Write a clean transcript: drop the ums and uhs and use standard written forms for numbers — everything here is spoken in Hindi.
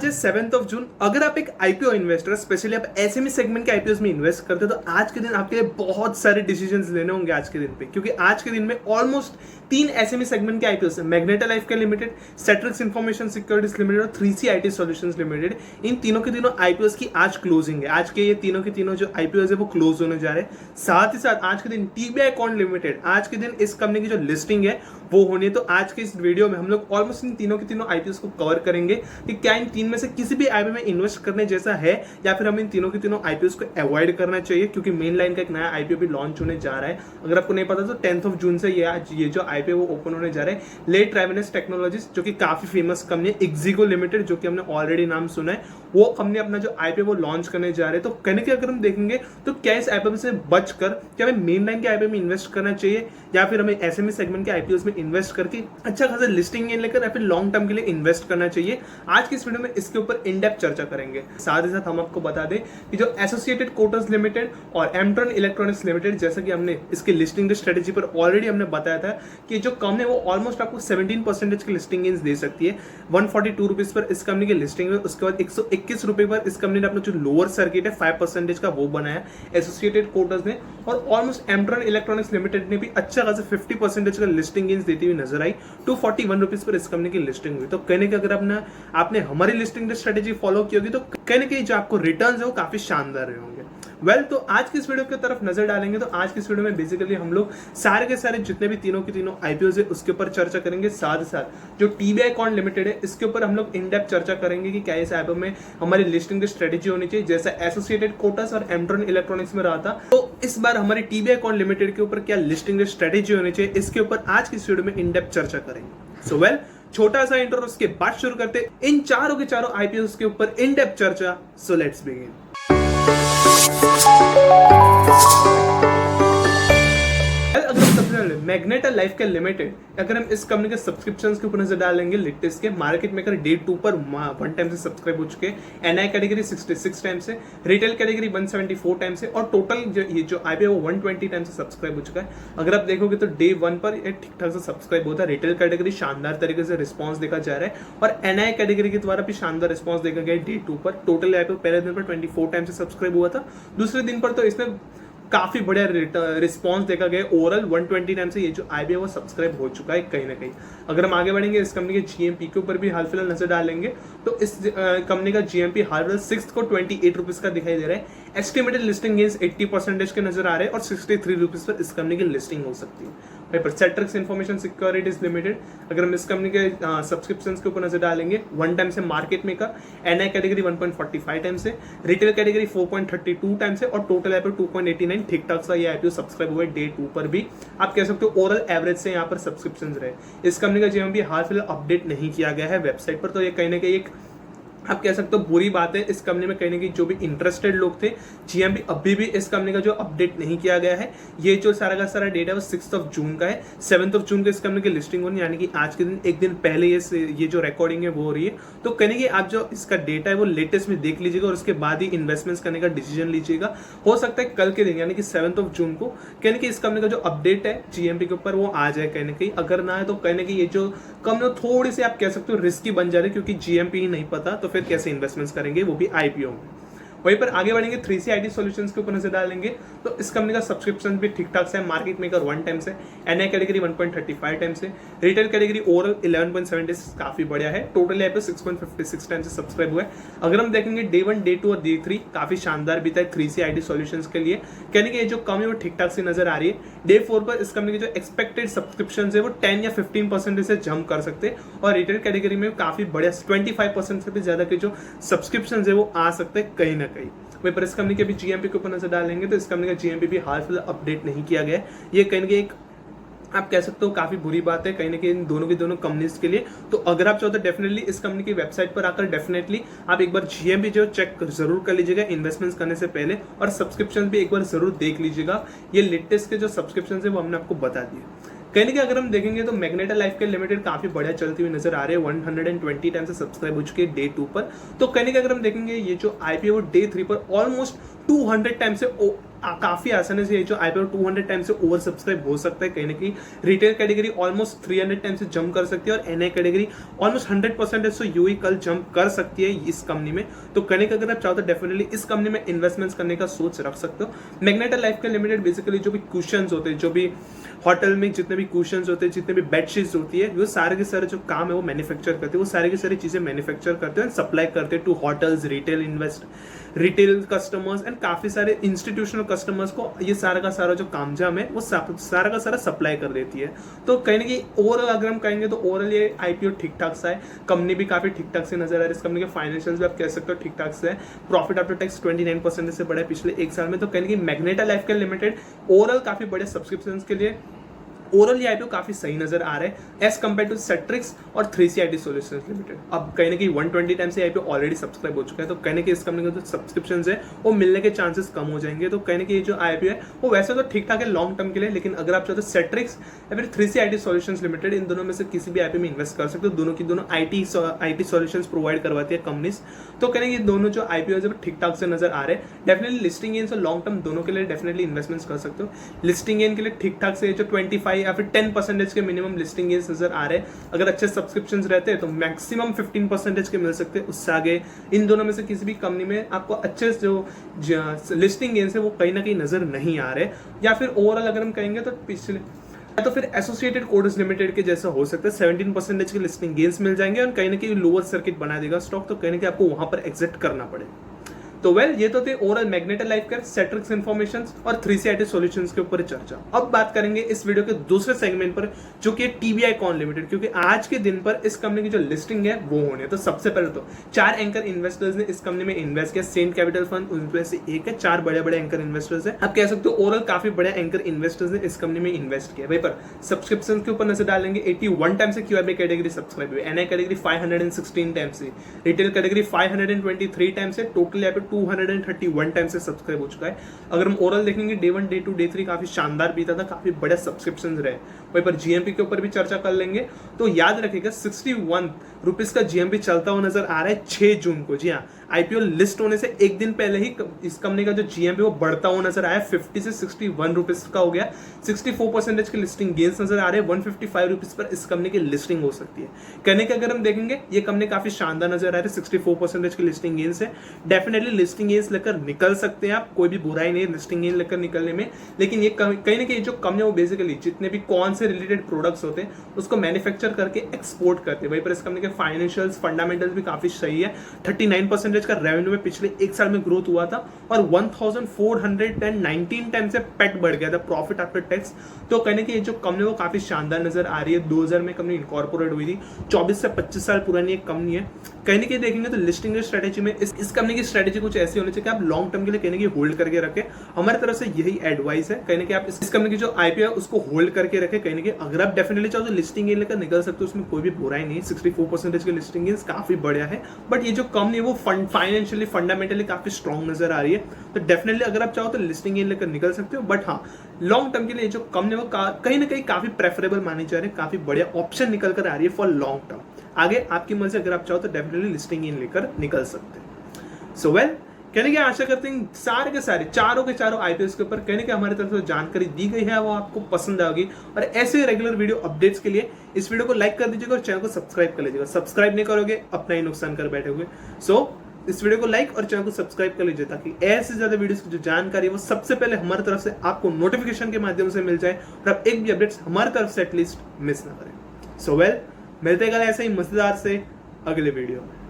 आज है 7 जून। अगर आप एक आईपीओ इन्वेस्टर, स्पेशली आप एसएमई सेगमेंट के आईपीओ में इन्वेस्ट करते हो तो आज के दिन आपके लिए बहुत सारे डिसीजंस लेने होंगे आज के दिन पे, क्योंकि आज के दिन में ऑलमोस्ट 3 एसएमई सेगमेंट के आईपीओ है। Magenta Lifecare limited, सेट्रिक्स information securities limited और 3C आईटी सॉल्यूशंस लिमिटेड। इन तीनों के तीनों आईपीओ की आज क्लोजिंग है। आज के ये तीनों के तीनों जो आईपीओ है वो क्लोज होने जा रहे हैं। साथ ही साथ आज के दिन टीबीआई कॉन लिमिटेड, आज के दिन इस कंपनी की जो लिस्टिंग है वो होनी है। तो आज के इस वीडियो में हम लोग ऑलमोस्ट इन तीनों के तीनों आईपीओ को कवर करेंगे कि क्या इन तीन में से किसी भी आईपीओ में इन्वेस्ट करने जैसा है या फिर हमें इन तीनों के तीनों आईपीओ को अवॉइड करना चाहिए, क्योंकि मेन लाइन का एक नया आईपीओ भी लॉन्च होने जा रहा है। अगर आपको नहीं पता तो 10 जून से ये जो आईपीओ वो ओपन होने जा रहा है। लेट ट्रेवेनेस टेक्नोलॉजीज, जो कि काफी फेमस कंपनी है, एक्सिगो लिमिटेड, जो कि हमने ऑलरेडी नाम सुना है, वो कंपनी अपना जो आईपीओ वो लॉन्च करने जा रहे हैं। तो कहने के अगर हम देखेंगे तो क्या इस आईपीओ से बचकर क्या हमें मेन लाइन के आईपीओ में इन्वेस्ट करना चाहिए या फिर हमें एसएमई सेगमेंट के आईपीओ में इन्वेस्ट करके अच्छा खासा लिस्टिंग गेन लेकर या फिर लॉन्ग टर्म के लिए इन्वेस्ट करना चाहिए। आज की इस वीडियो में इसके ऊपर इन डेप्थ चर्चा करेंगे। साथ ही साथ हम आपको बता दें कि जो एसोसिएटेड कोटर्स लिमिटेड और एमट्रॉन इलेक्ट्रॉनिक्स लिमिटेड, जैसा कि हमने इसके लिस्टिंग स्ट्रेटेजी पर ऑलरेडी हमने बताया था कि जो कंपनी वो ऑलमोस्ट आपको 17% की लिस्टिंग गेन्स दे सकती है। 142 रुपीज पर इस कंपनी की लिस्टिंग है। उसके बाद 121 रुपए पर इस कंपनी ने अपना जो लोअर सर्किट है 5% का वो बनाया एसोसिएटेड कोटर्स ने। और ऑलमोस्ट एमट्रॉन इलेक्ट्रॉनिक्स लिमिटेड ने भी अच्छा खासा 50% का लिस्टिंग गेन्स देती हुई नजर आई। 241 रुपीज पर इस कंपनी की लिस्टिंग हुई। तो कहने के अगर आपने हमारी लिस्टिंग स्ट्रेटेजी फॉलो की होगी तो कहने के जो आपको रिटर्न्स है वो काफी शानदार रहे होंगे। तो आज की इस वीडियो की तरफ नजर डालेंगे। तो आज की इस वीडियो में बेसिकली हम लोग सारे के सारे जितने भी तीनों के तीनों आईपीओ है उसके ऊपर चर्चा करेंगे। साथ ही साथ जो टीबीआई कॉन लिमिटेड है इसके ऊपर हम लोग इन डेप्थ चर्चा करेंगे कि क्या इस आईपीओ में हमारी लिस्टिंग स्ट्रेटेजी होनी चाहिए, जैसा एसोसिएटेड कोटर्स और एमट्रॉन इलेक्ट्रॉनिक्स में रहा था। तो इस बार हमारी टीबीआई कॉन लिमिटेड के ऊपर क्या लिस्टिंग स्ट्रेटेजी होनी चाहिए, इसके ऊपर आज की इस वीडियो में इन डेप्थ चर्चा करेंगे। छोटा सा इंट्रो, उसके बाद शुरू करते हैं इन चारों के चारों आईपीओ के ऊपर इन डेप्थ चर्चा। So let's begin. अगर हम सबसे पहले मैग्नेटा लाइफकेयर लिमिटेड, अगर हम इस कंपनी के सब्सक्रिप्शंस के ऊपर नजर डालेंगे, लेटेस्ट के मार्केट मेकर डे 2 पर 1 टाइम से सब्सक्राइब हो चुके हैं, एनआई कैटेगरी 66 टाइम से, रिटेल कैटेगरी 174 टाइम से और टोटल जो आईपीओ 120 टाइम से सब्सक्राइब हो चुका है। अगर आप देखोगे तो डे 1 पर ठीक ठाक से सब्सक्राइब होता है। रिटेल कैटेगरी शानदार तरीके से रिस्पॉन्स देखा जा रहा है और एनआई कैटेगरी के द्वारा भी शानदार रिस्पॉन्स देखा गया डे 2 पर। टोटल आईपीओ पहले दिन पर 24 टाइम से सब्सक्राइब हुआ था, दूसरे दिन पर तो इसने काफी बढ़िया रिस्पॉन्स देखा गया। ओवरऑल 120 टाइम से ये जो आईपीओ वो सब्सक्राइब हो चुका है कहीं ना कहीं। अगर हम आगे बढ़ेंगे इस कंपनी के जीएमपी के ऊपर भी हाल फिलहाल नजर डालेंगे तो इस कंपनी का जीएमपी हाल फिलहाल 6 को 28 रुपीज का दिखाई दे रहा है। एस्टिमेटेड लिस्टिंग गेन्स 80% के नजर आ रहे हैं और 63 रुपीज पर इस कंपनी की लिस्टिंग हो सकती है। पर सेट्रिक्स इन्फॉर्मेशन सिक्योरिटीज लिमिटेड, अगर हम इस कंपनी के सब्सक्रिप्शंस के ऊपर नजर डालेंगे, 1 टाइम से market maker, NI category 1.45 time से, रिटेल कैटेगरी 4.32 टाइम से और टोटल आईपीओ 2.89 ठीक ठाक सा ये आईपीओ सब्सक्राइब हुआ है। डे 2 पर भी आप कह सकते हो ओवरऑल एवरेज से यहाँ पर सब्सक्रिप्शन रहे। इस कंपनी का जीएमपी हाल फिलहाल अपडेट नहीं किया गया है वेबसाइट पर, तो ये कहीं ना कहीं एक आप कह सकते हो बुरी बात है। इस कंपनी में कहीं ना कहीं जो भी इंटरेस्टेड लोग थे, जीएमपी अभी भी इस कंपनी का जो अपडेट नहीं किया गया है। ये जो सारा का सारा डेटा है वो 6 जून का है। 7 जून को इस कंपनी की लिस्टिंग होनी, यानी कि आज के दिन एक दिन पहले ये जो रिकॉर्डिंग है वो हो रही है। तो कहने की आप जो इसका डेटा है वो लेटेस्ट में देख लीजिएगा और उसके बाद ही इन्वेस्टमेंट्स करने का डिसीजन लीजिएगा। हो सकता है कल के दिन यानी कि 7 जून को कहने की इस कंपनी का जो अपडेट है जीएमपी के ऊपर वो आ जाए कहने की। अगर ना है तो कहने की ये जो कंपनी थोड़ी सी आप कह सकते हो रिस्की बन जा रही है, क्योंकि जीएमपी ही नहीं पता तो फिर कैसे इन्वेस्टमेंट्स करेंगे, वो भी आईपीओ में। वहीं पर आगे बढ़ेंगे 3C आईटी सॉल्यूशंस के ऊपर नजर डालेंगे तो इस कंपनी का सब्सक्रिप्शन भी ठीक ठाक से है। मार्केट मेकर 1 टाइम से, एनआई कैटेगरी 1.35 टाइम से, रिटेल कैटेगरी ओवरऑल 11.76 काफी बढ़िया है। टोटल आईपीओ 6.56 टाइम से सब्सक्राइब हुआ है। अगर हम देखेंगे डे 1, डे 2 और डे 3 काफी शानदार बीता है 3C आईटी सॉल्यूशंस के लिए। कहने की जो कम है वो ठीक ठाक से नजर आ रही है। डे 4 पर इस कंपनी के जो एक्सपेक्टेड सब्सक्रिप्शन है वो 10 या 15% से जंप कर सकते हैं और रिटेल कैटेगरी में काफी बढ़िया 25% से भी ज्यादा के जो सब्सक्रिप्शन है वो आ सकते हैं कहीं ना कहीं। वहीं पर इस कंपनी के भी जीएमपी के ऊपर नजर डालेंगे तो इस कंपनी का जीएमपी भी हाल फिलहाल अपडेट नहीं किया गया है। ये कहीं ना कहीं एक आप कह सकते हो काफी बुरी बात है कहीं ना कहीं इन दोनों की दोनों कंपनीज के लिए। तो अगर आप चाहो तो डेफिनेटली इस कंपनी की वेबसाइट पर आकर डेफिनेटली आप एक बार जीएमपी जो चेक जरूर कर लीजिएगा इन्वेस्टमेंट्स करने से पहले, और सब्सक्रिप्शन भी एक बार जरूर देख लीजिएगा। ये लेटेस्ट के जो सब्सक्रिप्शन है वो हमने आपको बता दिए। कहने के अगर हम देखेंगे तो मैग्नेटा लाइफकेयर लिमिटेड काफी बढ़िया चलती हुई नजर आ रही है। 120 टाइम से सब्सक्राइब हो चुके हैं डे 2 पर। तो कहने के अगर हम देखेंगे ये जो आईपीओ डे 3 पर ऑलमोस्ट 200 टाइम से काफी आसानी से ये जो आईपीओ 200 टाइम से ओवर सब्सक्राइब हो सकता है। कहीं ना कहीं रिटेल कैटेगरी ऑलमोस्ट 300 टाइम से जंप कर सकती है और एनआई कैटेगरी ऑलमोस्ट 100% से यूई कल जंप कर सकती है इस कंपनी में। तो कहीं अगर आप चाहो तो डेफिनेटली इस कंपनी में इन्वेस्टमेंट्स करने का सोच रख सकते हो। Magenta life care limited basically जो भी कुशंस होते हैं, जो भी होटल में जितने भी कुशंस होते हैं, जितने भी बेडशीट्स होती है, वो सारे के सारे जो काम है वो मैन्युफैक्चर करते हैं। वो सारी की सारी चीजें मैन्युफैक्चर करते हैं, सप्लाई करते हैं to hotels, retail customers and काफी सारे इंस्टीट्यूशनल कस्टमर्स को ये सारा का सारा जो कामजाम है वो सारा का सारा सप्लाई कर देती है। तो कहीं ना कहीं ओवरऑल अगर हम कहेंगे तो ओवरऑल ये आईपीओ ठीक ठाक सा है। कंपनी भी काफी ठीक ठाक से नजर आ रही है। इस कंपनी के फाइनेंशियल्स भी आप कह सकते हो ठीक ठाक से है। प्रॉफिट आफ्टर टैक्स 29% से बढ़ा है पिछले एक साल में। तो कहीं ना कहीं magenta life care limited overall काफी बड़े सब्सक्रिप्शन के लिए ओवरऑल ये आईपीओ काफी सही नजर आ रहा है एज कंपेयर टू सेट्रिक्स और 3C IT सॉल्यूशंस लिमिटेड। अब कहीं ना कहीं 120 टाइम से आईपीओ ऑलरेडी सब्सक्राइब हो चुका है। तो कहीं ना कहीं इस कंपनी के जो सब्सक्रिप्शन है वो मिलने के चांसेस कम हो जाएंगे। तो कहीं ना कहीं जो आईपीओ है वो वैसे तो ठीक ठाक है लॉन्ग टर्म के लिए, लेकिन अगर आप चाहते हो सेट्रिक्स या फिर 3C IT सॉल्यूशंस लिमिटेड, इन दोनों में से किसी भी आईपीओ में इन्वेस्ट कर सकते हो। दोनों की दोनों IT सॉल्यूशंस प्रोवाइड करवाती है कंपनीज। तो कहीं ना कहीं दोनों जो आईपीओ है ठीक ठाक से नजर आ रहे हैं। डेफिनेटली लिस्टिंग गेन्स और लॉन्ग टर्म दोनों के लिए डेफिनेटली इन्वेस्टमेंट्स कर सकते हो। लिस्टिंग गेन के लिए ठीक ठाक से जो 25 या फिर 10% के मिनिमम लिस्टिंग गेन्स नजर आ रहे हैं। अगर अच्छे सब्सक्रिप्शंस रहते हैं तो मैक्सिमम 15% के मिल सकते हैं। उससे आगे इन दोनों में से किसी भी कंपनी में आपको अच्छे जो लिस्टिंग गेन्स है वो कहीं ना कहीं नजर नहीं आ रहे। या फिर ओवरऑल अगर हम कहेंगे तो पिछले तो फिर एसोसिएटेड कोड्स लिमिटेड के जैसा हो सकता है 17% के लिस्टिंग गेन्स मिल जाएंगे और कहीं ना कहीं लोअर सर्किट बना देगा स्टॉक। तो कहीं ना कहीं आपको वहां पर एग्जिट करना पड़े। तो ये तो थे overall magenta life care, सेट्रिक्स informations और 3C IT सॉल्यूशंस के ऊपर चर्चा। अब बात करेंगे इस वीडियो के दूसरे सेगमेंट पर जो कि टीबीआई कॉन लिमिटेड, क्योंकि आज के दिन पर इस कंपनी की जो लिस्टिंग है वो होनी है। तो सबसे पहले तो 4 एंकर इन्वेस्टर्स ने इस कंपनी में इन्वेस्ट किया। सेंट कैपिटल फंड उनमें से एक है। 4 बड़े एंकर इन्वेस्टर्स है। आप कह सकते हो ओवरऑल काफी बड़े एंकर इन्वेस्टर्स ने इस कंपनी में इन्वेस्ट किया। वहीं पर सब्सक्रिप्शन के ऊपर नजर डालेंगे 81 टाइम से क्यूआईबी कैटेगरी सब्सक्राइब हुई, एनआई कैटेगरी 516 टाइम से, रिटेल कैटेगरी 523 टाइम से, टोटल यहाँ पे 231 टाइम से सब्सक्राइब हो चुका है। अगर हम ओवरऑल देखेंगे डे 1, डे 2, डे 3 काफी शानदार बीता था, काफी बड़े सब्सक्रिप्शन रहे। वहीं पर जीएमपी के ऊपर भी चर्चा कर लेंगे। तो याद रखिएगा 61 रुपीज का जीएमपी चलता हुआ नजर आ रहा है 6 जून को। जी हाँ, आईपीओ लिस्ट होने से एक दिन पहले ही इस कंपनी का जो जीएमपी वो बढ़ता हुआ नजर आया, 50 से 61 रुपीज का हो गया। 64% के लिस्टिंग गेन्स नजर आ रहे हैं। 155 रुपीज पर इस कंपनी की लिस्टिंग हो सकती है। कहने के अगर हम देखेंगे ये कंपनी काफी शानदार नजर आ रही है। 64% की लिस्टिंग गेन्स है। डेफिनेटली लिस्टिंग गेन्स लेकर निकल सकते हैं आप, कोई भी बुराई नहीं है लिस्टिंग गेन लेकर निकलने में। लेकिन ये कहीं ना कहीं जो कंपनी वो बेसिकली जितने भी कौन से रिलेटेड प्रोडक्ट्स होते हैं उसको मैन्युफैक्चर करके एक्सपोर्ट करते हैं। वहीं पर इस कंपनी के फाइनेंशियल्स फंडामेंटल्स भी काफी सही है। 39% का रेवेन्यू में पिछले एक साल में ग्रोथ हुआ था और 1419 टाइम से पेट बढ़ गया था, प्रॉफिट आफ्टर टैक्स। तो कहने की ये जो कंपनी वो काफी शानदार नजर आ रही है। 2000 में कंपनी इनकॉर्पोरेट हुई थी। 24 से 25 साल पुरानी एक कंपनी है। कहने की देखेंगे तो लिस्टिंग स्ट्रेटेजी में इस कंपनी की स्ट्रेटेजी कुछ ऐसी होनी चाहिए कि आप लॉन्ग टर्म के लिए कहने की होल्ड करके रखें। हमारी तरफ से यही एडवाइस है। कहने की आप इस कंपनी की जो आईपीओ है उसको होल्ड करके रखें। कहने की अगर आप डेफिनेटली चाहो तो लिस्टिंग गेन लेकर निकल सकते हो, उसमें कोई भी बुराई नहीं है। 64% की लिस्टिंग गेन्स काफी बढ़िया है। बट ये जो कंपनी है वो फाइनेंशियली फंडामेंटली काफी स्ट्रॉन्ग नजर आ रही है। तो डेफिनेटली अगर आप चाहो तो लिस्टिंग गेन लेकर निकल सकते हो। बट हाँ, लॉन्ग टर्म के लिए जो कंपनी वो कहीं ना कहीं काफी प्रेफरेबल मानी जा रही है, काफी बढ़िया ऑप्शन निकल कर आ रही है फॉर लॉन्ग टर्म। आगे आपकी मर्जी, अगर आप चाहो तो डेफिनेटली लिस्टिंग गेन लेकर निकल सकते हैं। सो कहने की आशा करते हैं सारे के सारे चारों के चारों आईपीएस के ऊपर कहने की हमारी तरफ से जानकारी दी गई है वो आपको पसंद आएगी। और ऐसे रेगुलर वीडियो अपडेट्स के लिए इस वीडियो को लाइक कर दीजिएगा और चैनल को सब्सक्राइब कर लीजिएगा। सब्सक्राइब नहीं करोगे अपना ही नुकसान कर बैठोगे। इस वीडियो को लाइक और चैनल को सब्सक्राइब कर लीजिए ताकि ऐसे ज्यादा वीडियोस की जो जानकारी है वो सबसे पहले हमारी तरफ से आपको नोटिफिकेशन के माध्यम से मिल जाए और आप एक भी अपडेट्स हमारी तरफ से एटलीस्ट मिस ना करें। मिलते हैं कल ऐसे ही मजेदार से अगले वीडियो में।